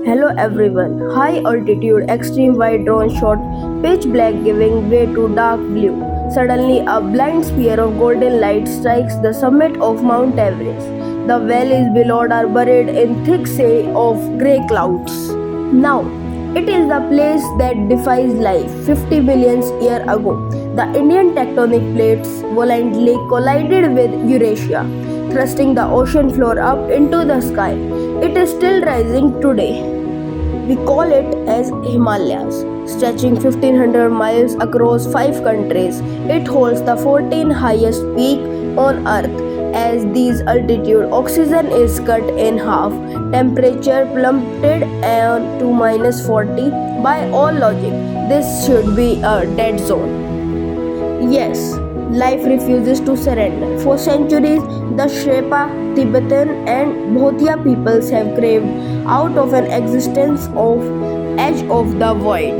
Hello everyone. High altitude extreme wide drone shot pitch black giving way to dark blue. Suddenly a blind spear of golden light strikes the summit of Mount Everest. The valleys below are buried in thick sea of grey clouds. Now, it is the place that defies life 50 billion years ago. The Indian tectonic plates violently collided with Eurasia, thrusting the ocean floor up into the sky. It is still rising today. We call it as Himalayas, stretching 1500 miles across 5 countries. It holds the 14th highest peak on earth. As these altitude, oxygen is cut in half, temperature plummeted to minus 40. By all logic, this should be a dead zone. Yes, life refuses to surrender. For centuries, the Sherpa, Tibetan, and Bhotia peoples have craved out of an existence of edge of the void.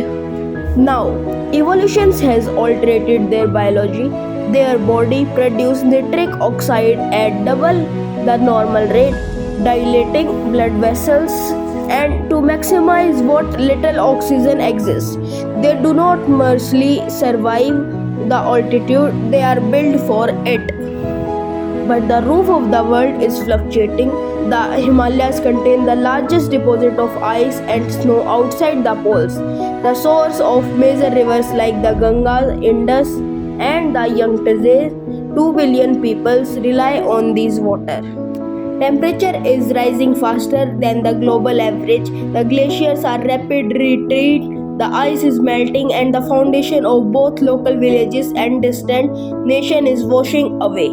Now, evolution has altered their biology. Their body produces nitric oxide at double the normal rate, dilating blood vessels and to maximize what little oxygen exists. They do not merely survive the altitude, they are built for it. But the roof of the world is fluctuating. The Himalayas contain the largest deposit of ice and snow outside the poles, the source of major rivers like the Ganga, Indus, and the Yangtze. 2 billion people rely on these water. Temperature is rising faster than the global average. The glaciers are rapid retreat. The ice is melting and the foundation of both local villages and distant nation is washing away.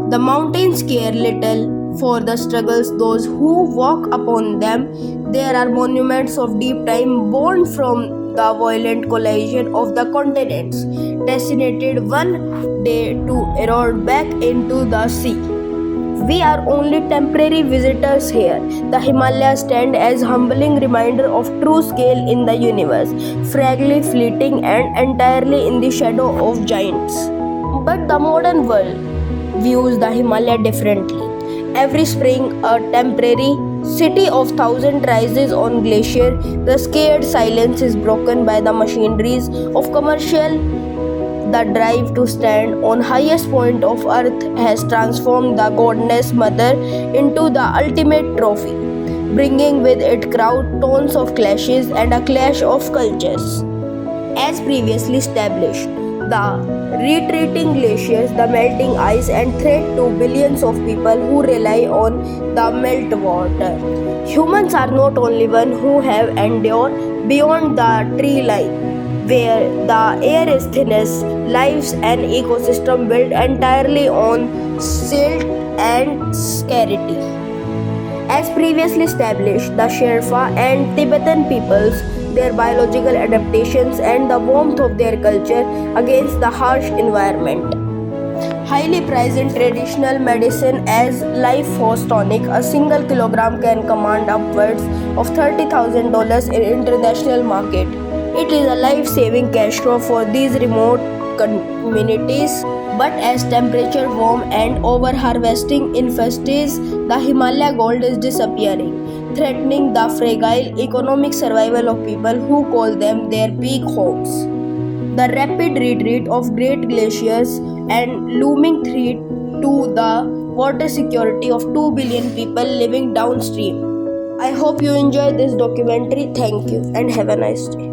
The mountains care little for the struggles those who walk upon them. There are monuments of deep time born from the violent collision of the continents, destined one day to erode back into the sea. We are only temporary visitors here. The Himalayas stand as humbling reminder of true scale in the universe, fragile, fleeting, and entirely in the shadow of giants. But the modern world views the Himalaya differently. Every spring, a temporary city of thousand rises on glacier. The scared silence is broken by the machineries of commercial. The drive to stand on highest point of earth has transformed the goddess mother into the ultimate trophy, bringing with it crowd tons of clashes and a clash of cultures. As previously established, the retreating glaciers, the melting ice, and threat to billions of people who rely on the melt water. Humans are not only one who have endured beyond the tree line, where the air is thinnest, lives an ecosystem built entirely on silt and scarcity. As previously established, the Sherpa and Tibetan peoples, their biological adaptations and the warmth of their culture against the harsh environment. Highly prized in traditional medicine as life force tonic, a single kilogram can command upwards of $30,000 in international market. It is a life-saving cash crop for these remote communities. But as temperature warm and over-harvesting infestates, the Himalaya gold is disappearing, threatening the fragile economic survival of people who call them their peak homes. The rapid retreat of great glaciers and looming threat to the water security of 2 billion people living downstream. I hope you enjoyed this documentary. Thank you and have a nice day.